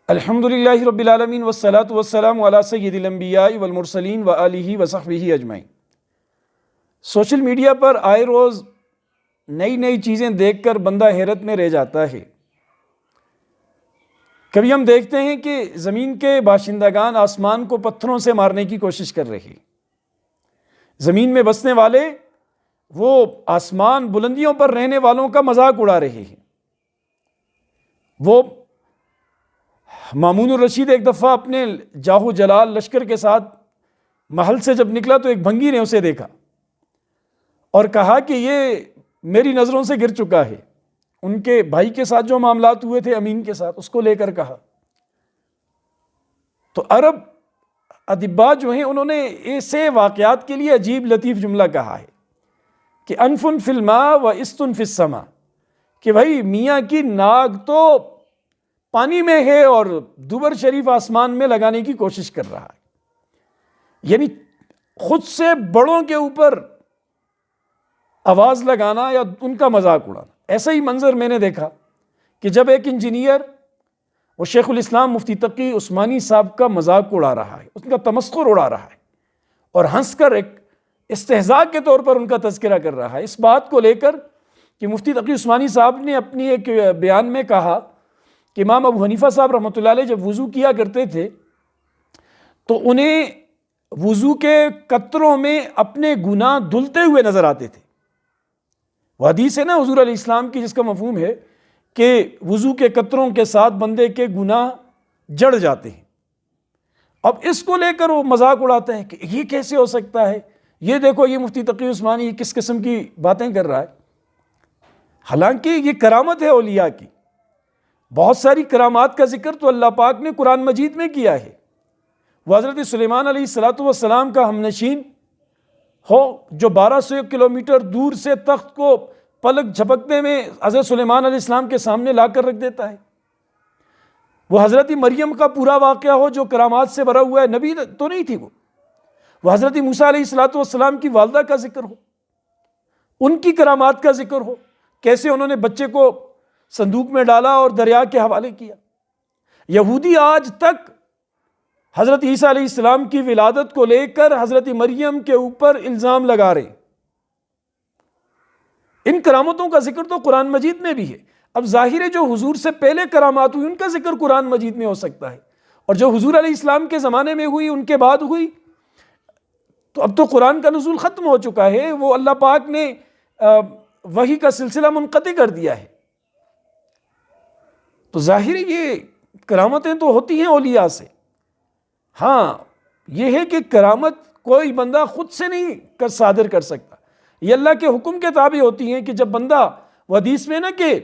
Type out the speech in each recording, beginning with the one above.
الحمدللہ رب العالمین والصلاة والسلام علی سید الانبیاء والمرسلین وآلہ وصحبہ اجمعین۔ سوشل میڈیا پر آئے روز نئی نئی چیزیں دیکھ کر بندہ حیرت میں رہ جاتا ہے۔ کبھی ہم دیکھتے ہیں کہ زمین کے باشندگان آسمان کو پتھروں سے مارنے کی کوشش کر رہے ہیں۔ زمین میں بسنے والے وہ آسمان بلندیوں پر رہنے والوں کا مذاق اڑا رہے ہیں۔ وہ مامون الرشید ایک دفعہ اپنے جاہو جلال لشکر کے ساتھ محل سے جب نکلا تو ایک بھنگی نے اسے دیکھا اور کہا کہ یہ میری نظروں سے گر چکا ہے۔ ان کے بھائی کے ساتھ جو معاملات ہوئے تھے امین کے ساتھ، اس کو لے کر کہا۔ تو عرب ادباء جو ہیں انہوں نے ایسے واقعات کے لیے عجیب لطیف جملہ کہا ہے کہ انفن فی الماء و استن فی السماء، کہ بھائی میاں کی ناک تو پانی میں ہے اور دوبر شریف آسمان میں لگانے کی کوشش کر رہا ہے۔ یعنی خود سے بڑوں کے اوپر آواز لگانا یا ان کا مذاق اڑانا۔ ایسا ہی منظر میں نے دیکھا کہ جب ایک انجینئر وہ شیخ الاسلام مفتی تقی عثمانی صاحب کا مذاق اڑا رہا ہے، ان کا تمسخر اڑا رہا ہے اور ہنس کر ایک استہزاء کے طور پر ان کا تذکرہ کر رہا ہے، اس بات کو لے کر کہ مفتی تقی عثمانی صاحب نے اپنی ایک بیان میں کہا کہ امام ابو حنیفہ صاحب رحمۃ اللہ علیہ جب وضو کیا کرتے تھے تو انہیں وضو کے قطروں میں اپنے گناہ دھلتے ہوئے نظر آتے تھے۔ وہ حدیث ہے نا حضور علیہ السلام کی، جس کا مفہوم ہے کہ وضو کے قطروں کے ساتھ بندے کے گناہ جڑ جاتے ہیں۔ اب اس کو لے کر وہ مذاق اڑاتے ہیں کہ یہ کیسے ہو سکتا ہے، یہ دیکھو یہ مفتی تقی عثمانی کس قسم کی باتیں کر رہا ہے۔ حالانکہ یہ کرامت ہے اولیاء کی۔ بہت ساری کرامات کا ذکر تو اللہ پاک نے قرآن مجید میں کیا ہے۔ وہ حضرت سلیمان علیہ السلام کا ہمنشین ہو جو 1200 کلومیٹر دور سے تخت کو پلک جھپکنے میں حضرت سلیمان علیہ السلام کے سامنے لا کر رکھ دیتا ہے۔ وہ حضرت مریم کا پورا واقعہ ہو جو کرامات سے بھرا ہوا ہے، نبی تو نہیں تھی وہ حضرت موسیٰ علیہ السلام کی والدہ کا ذکر ہو، ان کی کرامات کا ذکر ہو، کیسے انہوں نے بچے کو صندوق میں ڈالا اور دریا کے حوالے کیا۔ یہودی آج تک حضرت عیسیٰ علیہ السلام کی ولادت کو لے کر حضرت مریم کے اوپر الزام لگا رہے۔ ان کرامتوں کا ذکر تو قرآن مجید میں بھی ہے۔ اب ظاہر ہے جو حضور سے پہلے کرامات ہوئی ان کا ذکر قرآن مجید میں ہو سکتا ہے، اور جو حضور علیہ السلام کے زمانے میں ہوئی ان کے بعد ہوئی تو اب تو قرآن کا نزول ختم ہو چکا ہے، وہ اللہ پاک نے وحی کا سلسلہ منقطع کر دیا ہے۔ تو ظاہر یہ کرامتیں تو ہوتی ہیں اولیاء سے۔ ہاں یہ ہے کہ کرامت کوئی بندہ خود سے نہیں صادر کر سکتا، یہ اللہ کے حکم کے تابع ہوتی ہیں کہ جب بندہ، وہ حدیث میں نا کہ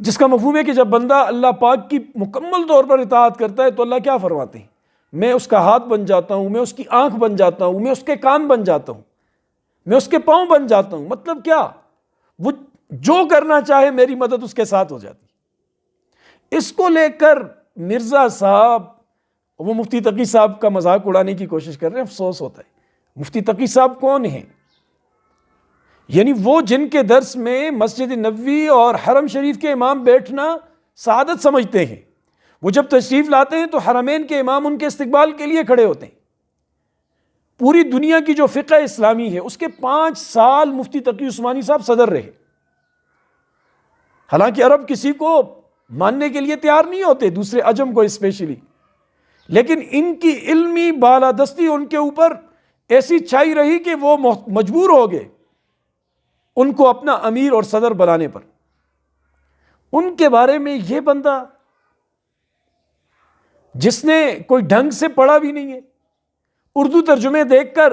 جس کا مفہوم ہے کہ جب بندہ اللہ پاک کی مکمل طور پر اطاعت کرتا ہے تو اللہ کیا فرماتے ہیں، میں اس کا ہاتھ بن جاتا ہوں، میں اس کی آنکھ بن جاتا ہوں، میں اس کے کان بن جاتا ہوں، میں اس کے پاؤں بن جاتا ہوں۔ مطلب کیا، وہ جو کرنا چاہے میری مدد اس کے ساتھ ہو جاتی۔ اس کو لے کر مرزا صاحب وہ مفتی تقی صاحب کا مذاق اڑانے کی کوشش کر رہے ہیں۔ افسوس ہوتا ہے۔ مفتی تقی صاحب کون ہیں؟ یعنی وہ جن کے درس میں مسجد نبوی اور حرم شریف کے امام بیٹھنا سعادت سمجھتے ہیں، وہ جب تشریف لاتے ہیں تو حرمین کے امام ان کے استقبال کے لیے کھڑے ہوتے ہیں۔ پوری دنیا کی جو فقہ اسلامی ہے اس کے 5 سال مفتی تقی عثمانی صاحب صدر رہے۔ حالانکہ عرب کسی کو ماننے کے لیے تیار نہیں ہوتے، دوسرے عجم کو اسپیشلی، لیکن ان کی علمی بالادستی ان کے اوپر ایسی چھائی رہی کہ وہ مجبور ہو گئے ان کو اپنا امیر اور صدر بنانے پر۔ ان کے بارے میں یہ بندہ جس نے کوئی ڈھنگ سے پڑھا بھی نہیں ہے، اردو ترجمے دیکھ کر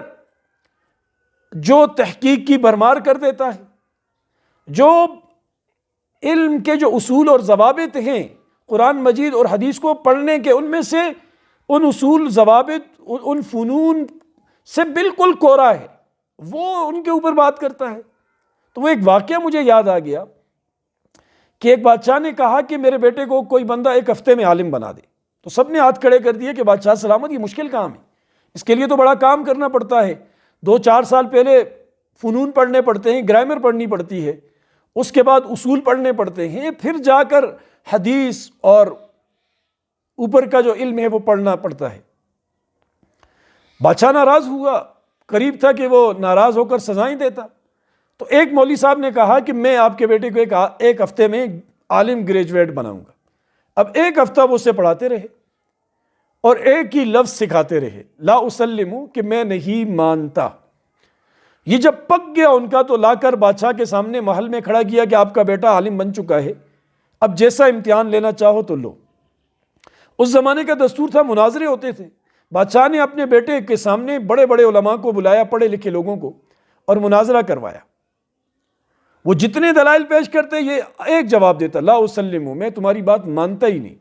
جو تحقیق کی بھرمار کر دیتا ہے، جو علم کے جو اصول اور ضوابط ہیں قرآن مجید اور حدیث کو پڑھنے کے، ان میں سے ان اصول، ضوابط، ان فنون سے بالکل کورا ہے، وہ ان کے اوپر بات کرتا ہے۔ تو وہ ایک واقعہ مجھے یاد آ گیا کہ ایک بادشاہ نے کہا کہ میرے بیٹے کو کوئی بندہ 1 ہفتے میں عالم بنا دے، تو سب نے ہاتھ کھڑے کر دیے کہ بادشاہ سلامت، یہ مشکل کام ہے، اس کے لیے تو بڑا کام کرنا پڑتا ہے، 2-4 سال پہلے فنون پڑھنے پڑتے ہیں، گرامر پڑھنی پڑتی ہے، اس کے بعد اصول پڑھنے پڑتے ہیں، پھر جا کر حدیث اور اوپر کا جو علم ہے وہ پڑھنا پڑتا ہے۔ بادشاہ ناراض ہوا، قریب تھا کہ وہ ناراض ہو کر سزائیں دیتا۔ تو ایک مولوی صاحب نے کہا کہ میں آپ کے بیٹے کو ایک ہفتے میں عالم گریجویٹ بناؤں گا۔ اب ایک ہفتہ وہ اسے پڑھاتے رہے اور ایک ہی لفظ سکھاتے رہے، لا اسلمو، کہ میں نہیں مانتا۔ یہ جب پک گیا ان کا تو لا کر بادشاہ کے سامنے محل میں کھڑا کیا کہ آپ کا بیٹا عالم بن چکا ہے، اب جیسا امتحان لینا چاہو تو لو۔ اس زمانے کا دستور تھا، مناظرے ہوتے تھے۔ بادشاہ نے اپنے بیٹے کے سامنے بڑے بڑے علماء کو بلایا، پڑھے لکھے لوگوں کو، اور مناظرہ کروایا۔ وہ جتنے دلائل پیش کرتے یہ ایک جواب دیتا، لا اسلمو، میں تمہاری بات مانتا ہی نہیں۔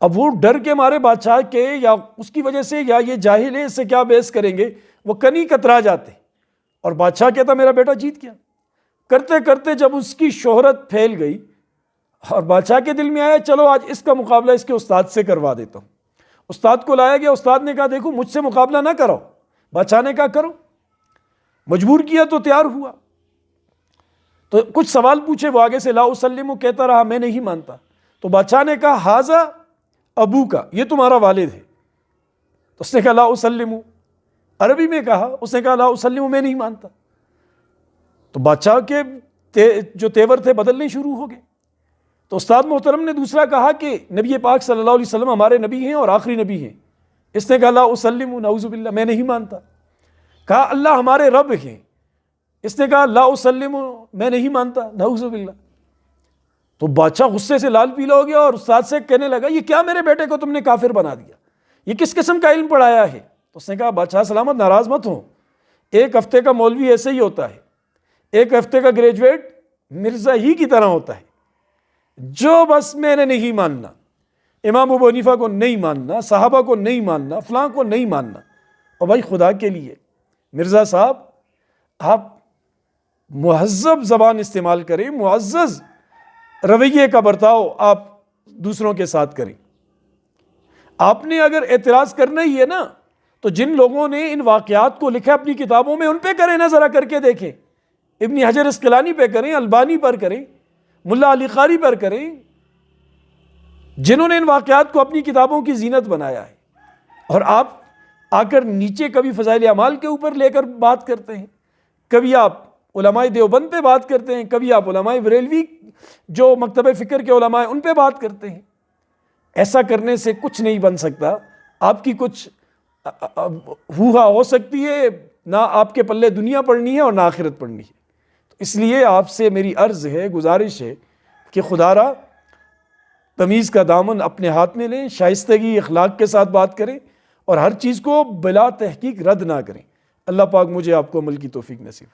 اب وہ ڈر کے مارے بادشاہ کے یا اس کی وجہ سے یا یہ جاہل ہے اس سے کیا بحث کریں گے، وہ کنی کترا جاتے، اور بادشاہ کہتا میرا بیٹا جیت گیا۔ کرتے کرتے جب اس کی شہرت پھیل گئی اور بادشاہ کے دل میں آیا چلو آج اس کا مقابلہ اس کے استاد سے کروا دیتا ہوں، استاد کو لایا گیا۔ استاد نے کہا دیکھو مجھ سے مقابلہ نہ کرو، بادشاہ نے کہا کرو، مجبور کیا تو تیار ہوا۔ تو کچھ سوال پوچھے، وہ آگے سے لا اسلمو کہتا رہا، میں نہیں مانتا۔ تو بادشاہ نے کہا ہاذا ابو کا، یہ تمہارا والد ہے۔ تو اس نے کہا لا اسلمو، عربی میں کہا، اس نے کہا لا اسلمو، میں نہیں مانتا۔ تو بادشاہ کے جو تیور تھے بدلنے شروع ہو گئے۔ تو استاد محترم نے دوسرا کہا کہ نبی پاک صلی اللہ علیہ وسلم ہمارے نبی ہیں اور آخری نبی ہیں۔ اس نے کہا لا اسلمو، نعوذ باللہ، میں نہیں مانتا۔ کہا اللہ ہمارے رب ہیں۔ اس نے کہا لا اسلمو، میں نہیں مانتا، نعوذ باللہ۔ تو بادشاہ غصے سے لال پیلا ہو گیا اور استاد سے کہنے لگا یہ کیا میرے بیٹے کو تم نے کافر بنا دیا، یہ کس قسم کا علم پڑھایا ہے؟ تو اس نے کہا بادشاہ سلامت ناراض مت ہو، ایک ہفتے کا مولوی ایسے ہی ہوتا ہے، ایک ہفتے کا گریجویٹ مرزا ہی کی طرح ہوتا ہے، جو بس میں نے نہیں ماننا، امام ابو حنیفہ کو نہیں ماننا، صحابہ کو نہیں ماننا، فلاں کو نہیں ماننا۔ اور بھائی خدا کے لیے مرزا صاحب آپ مہذب زبان استعمال کریں، معزز رویے کا برتاؤ آپ دوسروں کے ساتھ کریں۔ آپ نے اگر اعتراض کرنا ہی ہے نا تو جن لوگوں نے ان واقعات کو لکھا اپنی کتابوں میں ان پہ کریں نا، ذرا کر کے دیکھیں، ابن حجر اسقلانی پہ کریں، البانی پر کریں، ملا علی قاری پر کریں، جنہوں نے ان واقعات کو اپنی کتابوں کی زینت بنایا ہے۔ اور آپ آ کر نیچے کبھی فضائل اعمال کے اوپر لے کر بات کرتے ہیں، کبھی آپ علماء دیوبند پہ بات کرتے ہیں، کبھی آپ علماء بریلوی جو مکتبہ فکر کے علماء ہیں ان پہ بات کرتے ہیں۔ ایسا کرنے سے کچھ نہیں بن سکتا، آپ کی کچھ ہوا ہو سکتی ہے، نہ آپ کے پلے دنیا پڑنی ہے اور نہ آخرت پڑنی ہے۔ تو اس لیے آپ سے میری عرض ہے، گزارش ہے کہ خدا را تمیز کا دامن اپنے ہاتھ میں لیں، شائستگی اخلاق کے ساتھ بات کریں اور ہر چیز کو بلا تحقیق رد نہ کریں۔ اللہ پاک مجھے آپ کو عمل کی توفیق نصیب